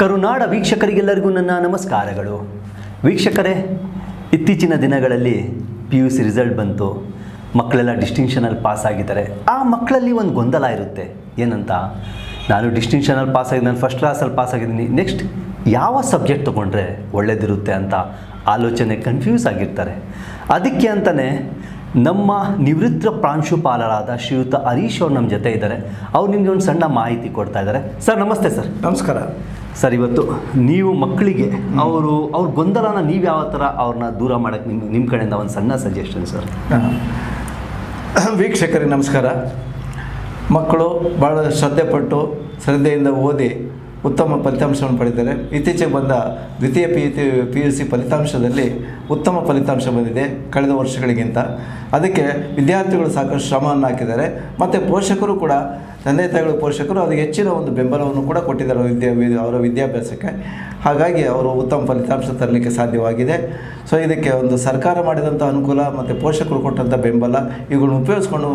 ಕರುನಾಡ ವೀಕ್ಷಕರಿಗೆಲ್ಲರಿಗೂ ನನ್ನ ನಮಸ್ಕಾರಗಳು. ವೀಕ್ಷಕರೇ, ಇತ್ತೀಚಿನ ದಿನಗಳಲ್ಲಿ PUC ರಿಸಲ್ಟ್ ಬಂತು. ಮಕ್ಕಳೆಲ್ಲ ಡಿಸ್ಟಿಂಕ್ಷನಲ್ಲಿ ಪಾಸ್ ಆಗಿದ್ದಾರೆ. ಆ ಮಕ್ಕಳಲ್ಲಿ ಒಂದು ಗೊಂದಲ ಇರುತ್ತೆ. ಏನಂತ, ನಾನು ಡಿಸ್ಟಿಂಕ್ಷನಲ್ಲಿ ಪಾಸ್ ಆಗಿದ್ದು, ನಾನು ಫಸ್ಟ್ ಕ್ಲಾಸಲ್ಲಿ ಪಾಸ್ ಆಗಿದ್ದೀನಿ, ನೆಕ್ಸ್ಟ್ ಯಾವ ಸಬ್ಜೆಕ್ಟ್ ತೊಗೊಂಡ್ರೆ ಒಳ್ಳೆಯದಿರುತ್ತೆ ಅಂತ ಆಲೋಚನೆ ಕನ್ಫ್ಯೂಸ್ ಆಗಿರ್ತಾರೆ. ಅದಕ್ಕೆ ಅಂತಲೇ ನಮ್ಮ ನಿವೃತ್ತ ಪ್ರಾಂಶುಪಾಲರಾದ ಶ್ರೀಯುತ ಹರೀಶ್ ಅವರು ನಮ್ಮ ಜೊತೆ ಇದ್ದಾರೆ. ಅವ್ರು ನಿಮಗೆ ಒಂದು ಸಣ್ಣ ಮಾಹಿತಿ ಕೊಡ್ತಾ ಇದ್ದಾರೆ. ಸರ್ ನಮಸ್ತೆ. ಸರ್ ನಮಸ್ಕಾರ. ಸರ್, ಇವತ್ತು ನೀವು ಮಕ್ಕಳಿಗೆ ಅವ್ರ ಗೊಂದಲನ ನೀವು ಯಾವ ಥರ ಅವ್ರನ್ನ ದೂರ ಮಾಡೋಕ್ಕೆ ನಿಮ್ಮ ಕಡೆಯಿಂದ ಒಂದು ಸಣ್ಣ ಸಜೆಷನ್ ಸರ್. ವೀಕ್ಷಕರಿಗೆ ನಮಸ್ಕಾರ. ಮಕ್ಕಳು ಭಾಳ ಶ್ರದ್ಧೆಯಿಂದ ಓದಿ ಉತ್ತಮ ಫಲಿತಾಂಶವನ್ನು ಪಡೆದಿದ್ದಾರೆ. ಇತ್ತೀಚೆಗೆ ಬಂದ ದ್ವಿತೀಯ PUC ಫಲಿತಾಂಶದಲ್ಲಿ ಉತ್ತಮ ಫಲಿತಾಂಶ ಬಂದಿದೆ ಕಳೆದ ವರ್ಷಗಳಿಗಿಂತ. ಅದಕ್ಕೆ ವಿದ್ಯಾರ್ಥಿಗಳು ಸಾಕಷ್ಟು ಶ್ರಮವನ್ನು ಹಾಕಿದ್ದಾರೆ. ಮತ್ತು ಪೋಷಕರು ಕೂಡ, ತಂದೆ ತಾಯಿಗಳು ಪೋಷಕರು ಅದಕ್ಕೆ ಹೆಚ್ಚಿನ ಒಂದು ಬೆಂಬಲವನ್ನು ಕೂಡ ಕೊಟ್ಟಿದ್ದಾರೆ ಅವರ ವಿದ್ಯಾಭ್ಯಾಸಕ್ಕೆ. ಹಾಗಾಗಿ ಅವರು ಉತ್ತಮ ಫಲಿತಾಂಶ ತರಲಿಕ್ಕೆ ಸಾಧ್ಯವಾಗಿದೆ. ಸೊ ಇದಕ್ಕೆ ಒಂದು ಸರ್ಕಾರ ಮಾಡಿದಂಥ ಅನುಕೂಲ ಮತ್ತು ಪೋಷಕರು ಕೊಟ್ಟಂಥ ಬೆಂಬಲ ಇವುಗಳನ್ನು ಉಪಯೋಗಿಸ್ಕೊಂಡು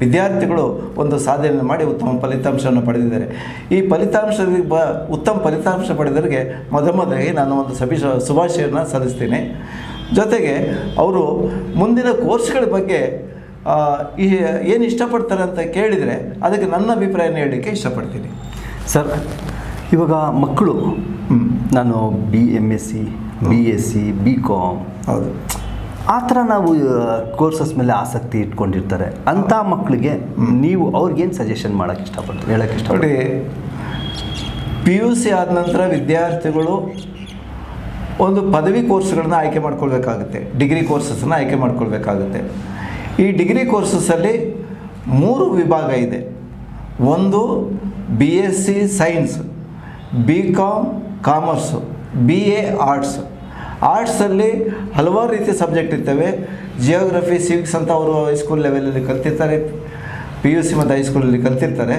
ವಿದ್ಯಾರ್ಥಿಗಳು ಒಂದು ಸಾಧನೆ ಮಾಡಿ ಉತ್ತಮ ಫಲಿತಾಂಶವನ್ನು ಪಡೆದಿದ್ದಾರೆ. ಈ ಉತ್ತಮ ಫಲಿತಾಂಶ ಪಡೆದವರಿಗೆ ಮೊದಲಿಗೆ ನಾನು ಒಂದು ಶುಭಾಶಯವನ್ನು ಸಲ್ಲಿಸ್ತೀನಿ. ಜೊತೆಗೆ ಅವರು ಮುಂದಿನ ಕೋರ್ಸ್ಗಳ ಬಗ್ಗೆ ಏನು ಇಷ್ಟಪಡ್ತಾರೆ ಅಂತ ಕೇಳಿದರೆ ಅದಕ್ಕೆ ನನ್ನ ಅಭಿಪ್ರಾಯನ ಹೇಳಲಿಕ್ಕೆ ಇಷ್ಟಪಡ್ತೀನಿ. ಸರ್, ಇವಾಗ ಮಕ್ಕಳು ನಾನು MSc BSc BCom ಹೌದು ಆ ಥರ ನಾವು ಕೋರ್ಸಸ್ ಮೇಲೆ ಆಸಕ್ತಿ ಇಟ್ಕೊಂಡಿರ್ತಾರೆ. ಅಂಥ ಮಕ್ಕಳಿಗೆ ನೀವು ಅವ್ರಿಗೇನು ಸಜೆಷನ್ ಮಾಡೋಕ್ಕೆ ಇಷ್ಟಪಡ್ತೀರಿ, ಹೇಳೋಕ್ಕೆ ನೋಡಿ, PUC ಆದ ನಂತರ ವಿದ್ಯಾರ್ಥಿಗಳು ಒಂದು ಪದವಿ ಕೋರ್ಸ್ಗಳನ್ನ ಆಯ್ಕೆ ಮಾಡ್ಕೊಳ್ಬೇಕಾಗುತ್ತೆ, ಡಿಗ್ರಿ ಕೋರ್ಸಸ್ನ ಆಯ್ಕೆ ಮಾಡ್ಕೊಳ್ಬೇಕಾಗುತ್ತೆ. ಈ ಡಿಗ್ರಿ ಕೋರ್ಸಸ್ಸಲ್ಲಿ 3 ವಿಭಾಗ ಇದೆ. ಒಂದು BSc science, BCom commerce, BA ಆರ್ಟ್ಸಲ್ಲಿ ಹಲವಾರು ರೀತಿಯ ಸಬ್ಜೆಕ್ಟ್ ಇರ್ತವೆ. ಜಿಯೋಗ್ರಫಿ, ಸಿವಿಕ್ಸ್ ಅಂತ ಅವರು ಹೈಸ್ಕೂಲ್ ಲೆವೆಲಲ್ಲಿ ಕಲ್ತಿರ್ತಾರೆ, PUC ಮತ್ತು ಹೈಸ್ಕೂಲಲ್ಲಿ ಕಲ್ತಿರ್ತಾರೆ.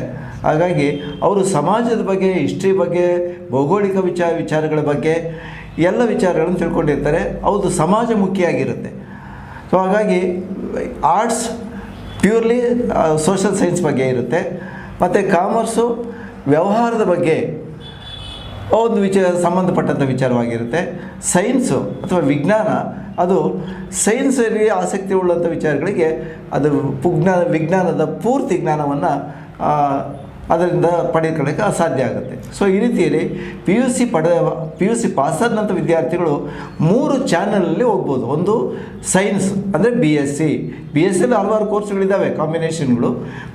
ಹಾಗಾಗಿ ಅವರು ಸಮಾಜದ ಬಗ್ಗೆ, ಹಿಸ್ಟ್ರಿ ಬಗ್ಗೆ, ಭೌಗೋಳಿಕ ವಿಚಾರಗಳ ಬಗ್ಗೆ ಎಲ್ಲ ವಿಚಾರಗಳನ್ನು ತಿಳ್ಕೊಂಡಿರ್ತಾರೆ. ಹೌದು, ಸಮಾಜಮುಖಿಯಾಗಿರುತ್ತೆ. ಸೊ ಹಾಗಾಗಿ ಆರ್ಟ್ಸ್ ಪ್ಯೂರ್ಲಿ ಸೋಷಲ್ ಸೈನ್ಸ್ ಬಗ್ಗೆ ಇರುತ್ತೆ. ಮತ್ತು ಕಾಮರ್ಸು ವ್ಯವಹಾರದ ಬಗ್ಗೆ ಒಂದು ಸಂಬಂಧಪಟ್ಟಂಥ ವಿಚಾರವಾಗಿರುತ್ತೆ. ಸೈನ್ಸು ಅಥವಾ ವಿಜ್ಞಾನ, ಅದು ಸೈನ್ಸಲ್ಲಿ ಆಸಕ್ತಿ ಉಳ್ಳಂಥ ವಿಚಾರಗಳಿಗೆ ಅದು ವಿಜ್ಞಾನದ ಪೂರ್ತಿ ಜ್ಞಾನವನ್ನು ಅದರಿಂದ ಪಡೆದುಕೊಳ್ಳೋಕ್ಕೆ ಅಸಾಧ್ಯ ಆಗುತ್ತೆ. ಸೊ ಈ ರೀತಿಯಲ್ಲಿ PUC ಪಾಸಾದಂಥ ವಿದ್ಯಾರ್ಥಿಗಳು 3 ಚಾನಲಲ್ಲಿ ಹೋಗ್ಬೋದು. ಒಂದು ಸೈನ್ಸ್ ಅಂದರೆ BScಲ್ಲಿ ಹಲವಾರು ಕೋರ್ಸ್ಗಳಿದ್ದಾವೆ, ಕಾಂಬಿನೇಷನ್ಗಳು.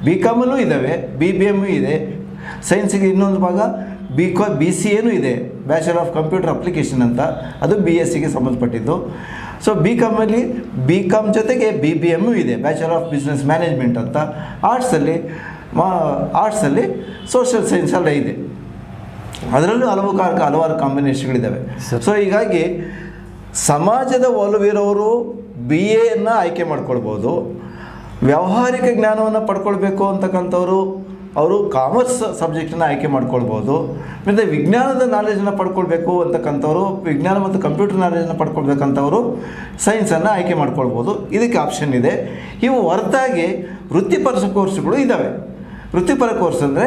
BComಲ್ಲೂ ಇದ್ದಾವೆ, BBM ಇದೆ. ಸೈನ್ಸಿಗೆ ಇನ್ನೊಂದು ಭಾಗ BCAನೂ ಇದೆ, ಬ್ಯಾಚುಲರ್ ಆಫ್ ಕಂಪ್ಯೂಟರ್ ಅಪ್ಲಿಕೇಶನ್ ಅಂತ, ಅದು BScಗೆ ಸಂಬಂಧಪಟ್ಟಿದ್ದು. ಸೊ BComಲ್ಲಿ BCom ಜೊತೆಗೆ BBM ಇದೆ, ಬ್ಯಾಚುಲರ್ ಆಫ್ ಬಿಸ್ನೆಸ್ ಮ್ಯಾನೇಜ್ಮೆಂಟ್ ಅಂತ. ಆರ್ಟ್ಸಲ್ಲಿ ಸೋಷಿಯಲ್ ಸೈನ್ಸ್ ಎಲ್ಲ ಇದೆ. ಅದರಲ್ಲೂ ಹಲವಾರು ಕಾಂಬಿನೇಷನ್ಗಳಿದ್ದಾವೆ. ಸೊ ಹೀಗಾಗಿ ಸಮಾಜದ ಒಲವಿರೋರು BAಯನ್ನು ಆಯ್ಕೆ ಮಾಡ್ಕೊಳ್ಬೋದು. ವ್ಯಾವಹಾರಿಕ ಜ್ಞಾನವನ್ನು ಪಡ್ಕೊಳ್ಬೇಕು ಅಂತಕ್ಕಂಥವ್ರು ಅವರು ಕಾಮರ್ಸ್ ಸಬ್ಜೆಕ್ಟನ್ನು ಆಯ್ಕೆ ಮಾಡ್ಕೊಳ್ಬೋದು. ಮತ್ತು ವಿಜ್ಞಾನದ ನಾಲೆಜನ್ನು ಪಡ್ಕೊಳ್ಬೇಕು ಅಂತಕ್ಕಂಥವ್ರು, ವಿಜ್ಞಾನ ಮತ್ತು ಕಂಪ್ಯೂಟರ್ ನಾಲೆಜನ್ನು ಪಡ್ಕೊಳ್ಬೇಕಂಥವರು ಸೈನ್ಸನ್ನು ಆಯ್ಕೆ ಮಾಡ್ಕೊಳ್ಬೋದು. ಇದಕ್ಕೆ ಆಪ್ಷನ್ ಇದೆ. ಇವು ಹೊರತಾಗಿ ವೃತ್ತಿಪರ ಕೋರ್ಸ್ಗಳು ಇದ್ದಾವೆ. ವೃತ್ತಿಪರ ಕೋರ್ಸ್ ಅಂದರೆ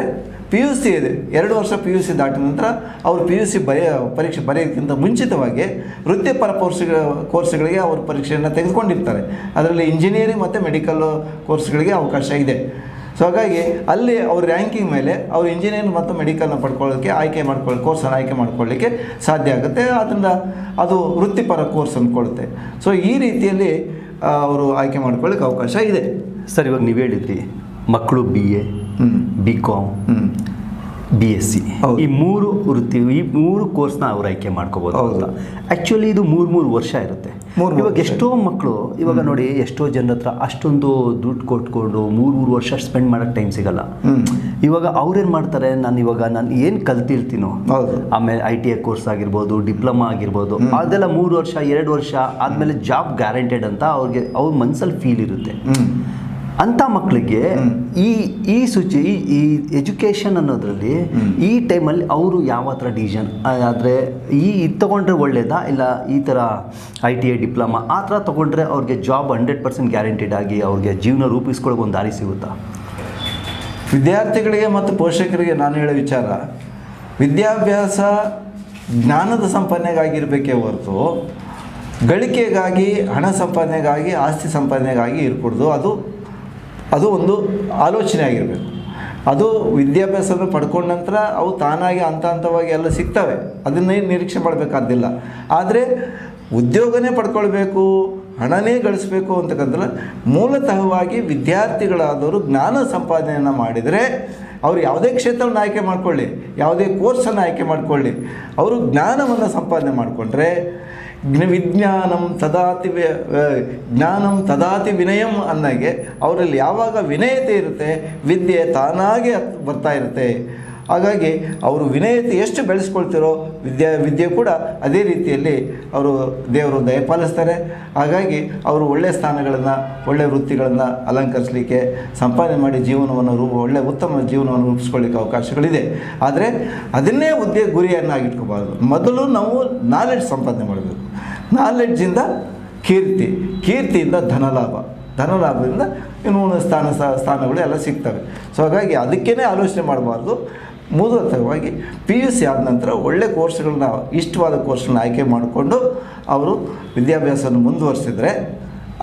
PUC ಇದೆ, 2 ವರ್ಷ PUC ದಾಟಿದ ನಂತರ ಅವರು PUC ಪರೀಕ್ಷೆ ಬರೆಯೋದಕ್ಕಿಂತ ಮುಂಚಿತವಾಗಿ ವೃತ್ತಿಪರ ಕೋರ್ಸ್ಗಳಿಗೆ ಅವರು ಪರೀಕ್ಷೆಯನ್ನು ತೆಗೆದುಕೊಂಡಿರ್ತಾರೆ. ಅದರಲ್ಲಿ ಇಂಜಿನಿಯರಿಂಗ್ ಮತ್ತು ಮೆಡಿಕಲ್ ಕೋರ್ಸ್ಗಳಿಗೆ ಅವಕಾಶ ಇದೆ. ಸೊ ಹಾಗಾಗಿ ಅಲ್ಲಿ ಅವ್ರ ರ್ಯಾಂಕಿಂಗ್ ಮೇಲೆ ಅವರು ಇಂಜಿನಿಯರಿಂಗ್ ಮತ್ತು ಮೆಡಿಕಲ್ನ ಕೋರ್ಸನ್ನು ಆಯ್ಕೆ ಮಾಡ್ಕೊಳ್ಳಿಕ್ಕೆ ಸಾಧ್ಯ ಆಗುತ್ತೆ. ಅದರಿಂದ ಅದು ವೃತ್ತಿಪರ ಕೋರ್ಸ್ ಅಂದ್ಕೊಳ್ಳುತ್ತೆ. ಸೊ ಈ ರೀತಿಯಲ್ಲಿ ಅವರು ಆಯ್ಕೆ ಮಾಡ್ಕೊಳ್ಳಿಕ್ಕೆ ಅವಕಾಶ ಇದೆ. ಸರ್, ಇವಾಗ ನೀವು ಹೇಳಿದ್ರಿ ಮಕ್ಕಳು BA BCom BSc ಈ 3 ಕೋರ್ಸ್ನ ಅವ್ರು ಆಯ್ಕೆ ಮಾಡ್ಕೋಬೋದು ಅಂತ. ಆ್ಯಕ್ಚುಲಿ ಇದು 3 ವರ್ಷ ಇರುತ್ತೆ. ಇವಾಗ ಎಷ್ಟೋ ಮಕ್ಕಳು, ಇವಾಗ ನೋಡಿ, ಎಷ್ಟೋ ಜನರ ಹತ್ರ ಅಷ್ಟೊಂದು ದುಡ್ಡು ಕೊಟ್ಕೊಂಡು 3 ವರ್ಷ ಸ್ಪೆಂಡ್ ಮಾಡೋಕ್ಕೆ ಟೈಮ್ ಸಿಗಲ್ಲ. ಇವಾಗ ಅವ್ರೇನು ಮಾಡ್ತಾರೆ, ನಾನು ಏನು ಕಲ್ತಿರ್ತೀನೋ, ಆಮೇಲೆ ITI ಕೋರ್ಸ್ ಆಗಿರ್ಬೋದು, ಡಿಪ್ಲೊಮಾ ಆಗಿರ್ಬೋದು, ಅದೆಲ್ಲ 3 ವರ್ಷ 2 ವರ್ಷ ಆದಮೇಲೆ ಜಾಬ್ ಗ್ಯಾರಂಟೆಡ್ ಅಂತ ಅವ್ರ ಮನಸ್ಸಲ್ಲಿ ಫೀಲ್ ಇರುತ್ತೆ. ಅಂಥ ಮಕ್ಕಳಿಗೆ ಈ ಎಜುಕೇಷನ್ ಅನ್ನೋದ್ರಲ್ಲಿ ಈ ಟೈಮಲ್ಲಿ ಅವರು ಯಾವ ಥರ ಡಿಸಿಷನ್ ಆದರೆ ಇದು ತೊಗೊಂಡ್ರೆ ಒಳ್ಳೇದಾ, ಇಲ್ಲ ಈ ಥರ ITI ಡಿಪ್ಲೊಮಾ ಆ ಥರ ತೊಗೊಂಡ್ರೆ ಅವ್ರಿಗೆ ಜಾಬ್ 100% ಗ್ಯಾರಂಟಿಡ್ ಆಗಿ ಅವ್ರಿಗೆ ಜೀವನ ರೂಪಿಸ್ಕೊಳ್ಳೋಕೆ ಒಂದು ದಾರಿ ಸಿಗುತ್ತಾ? ವಿದ್ಯಾರ್ಥಿಗಳಿಗೆ ಮತ್ತು ಪೋಷಕರಿಗೆ ನಾನು ಹೇಳೋ ವಿಚಾರ, ವಿದ್ಯಾಭ್ಯಾಸ ಜ್ಞಾನದ ಸಂಪಾದನೆಗಾಗಿರಬೇಕೇ ಹೊರತು ಗಳಿಕೆಗಾಗಿ, ಹಣ ಸಂಪಾದನೆಗಾಗಿ, ಆಸ್ತಿ ಸಂಪಾದನೆಗಾಗಿ ಇರ್ಕೊಡ್ದು. ಅದು ಒಂದು ಆಲೋಚನೆ ಆಗಿರಬೇಕು. ಅದು ವಿದ್ಯಾಭ್ಯಾಸವನ್ನು ಪಡ್ಕೊಂಡ ನಂತರ ಅವು ತಾನಾಗಿ ಹಂತ ಹಂತವಾಗಿ ಎಲ್ಲ ಸಿಗ್ತವೆ, ಅದನ್ನೇ ನಿರೀಕ್ಷೆ ಮಾಡಬೇಕಾದ್ದಿಲ್ಲ. ಆದರೆ ಉದ್ಯೋಗನೇ ಪಡ್ಕೊಳ್ಬೇಕು, ಹಣನೇ ಗಳಿಸ್ಬೇಕು ಅಂತಕ್ಕಂಥಲ್ಲ, ಮೂಲತಃವಾಗಿ ವಿದ್ಯಾರ್ಥಿಗಳಾದವರು ಜ್ಞಾನ ಸಂಪಾದನೆಯನ್ನು ಮಾಡಿದರೆ ಅವರು ಯಾವುದೇ ಕ್ಷೇತ್ರವನ್ನು ಆಯ್ಕೆ ಮಾಡಿಕೊಳ್ಳಿ, ಯಾವುದೇ ಕೋರ್ಸನ್ನು ಆಯ್ಕೆ ಮಾಡಿಕೊಳ್ಳಿ, ಅವರು ಜ್ಞಾನವನ್ನು ಸಂಪಾದನೆ ಮಾಡಿಕೊಂಡ್ರೆ ವಿಜ್ಞಾನಂ ಜ್ಞಾನಂ ತದಾತಿ ವಿನಯಂ ಅನ್ನಗೆ ಅವರಲ್ಲಿ ಯಾವಾಗ ವಿನಯತೆ ಇರುತ್ತೆ ವಿದ್ಯೆ ತಾನಾಗೆ ಬರ್ತಾ ಇರುತ್ತೆ. ಹಾಗಾಗಿ ಅವರು ವಿನಯತೆ ಎಷ್ಟು ಬೆಳೆಸ್ಕೊಳ್ತಿರೋ ವಿದ್ಯೆ ಕೂಡ ಅದೇ ರೀತಿಯಲ್ಲಿ ಅವರು ದೇವರು ದಯಪಾಲಿಸ್ತಾರೆ. ಹಾಗಾಗಿ ಅವರು ಒಳ್ಳೆಯ ಸ್ಥಾನಗಳನ್ನು, ಒಳ್ಳೆಯ ವೃತ್ತಿಗಳನ್ನು ಅಲಂಕರಿಸಲಿಕ್ಕೆ, ಸಂಪಾದನೆ ಮಾಡಿ ಜೀವನವನ್ನು ಒಳ್ಳೆಯ ಉತ್ತಮ ಜೀವನವನ್ನು ರೂಪಿಸ್ಕೊಳ್ಳಿಕ್ಕೆ ಅವಕಾಶಗಳಿದೆ. ಆದರೆ ಅದನ್ನೇ ಗುರಿಯನ್ನಾಗಿಟ್ಕೋಬಾರ್ದು. ಮೊದಲು ನಾವು ನಾಲೆಡ್ಜ್ ಸಂಪಾದನೆ ಮಾಡಬೇಕು. ನಾಲೆಡ್ಜಿಂದ ಕೀರ್ತಿಯಿಂದ ಧನಲಾಭದಿಂದ ಇನ್ನೂ ಸ್ಥಾನಗಳು ಎಲ್ಲ ಸಿಗ್ತವೆ. ಸೊ ಹಾಗಾಗಿ ಅದಕ್ಕೇ ಆಲೋಚನೆ ಮಾಡಬಾರ್ದು. ಮೂಲತಃವಾಗಿ PUC ಆದ ನಂತರ ಒಳ್ಳೆ ಕೋರ್ಸ್ಗಳನ್ನ, ಇಷ್ಟವಾದ ಕೋರ್ಸ್ಗಳನ್ನ ಆಯ್ಕೆ ಮಾಡಿಕೊಂಡು ಅವರು ವಿದ್ಯಾಭ್ಯಾಸವನ್ನು ಮುಂದುವರಿಸಿದರೆ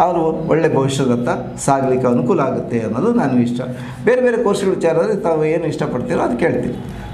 ಅವರು ಒಳ್ಳೆ ಭವಿಷ್ಯದತ್ತ ಸಾಗಲಿಕ್ಕೆ ಅನುಕೂಲ ಆಗುತ್ತೆ ಅನ್ನೋದು ನನ್ನ ಇಷ್ಟ. ಬೇರೆ ಬೇರೆ ಕೋರ್ಸ್ಗಳ ವಿಚಾರದಲ್ಲಿ ತಾವು ಏನು ಇಷ್ಟಪಡ್ತೀರೋ ಅದು ಕೇಳ್ತೀನಿ.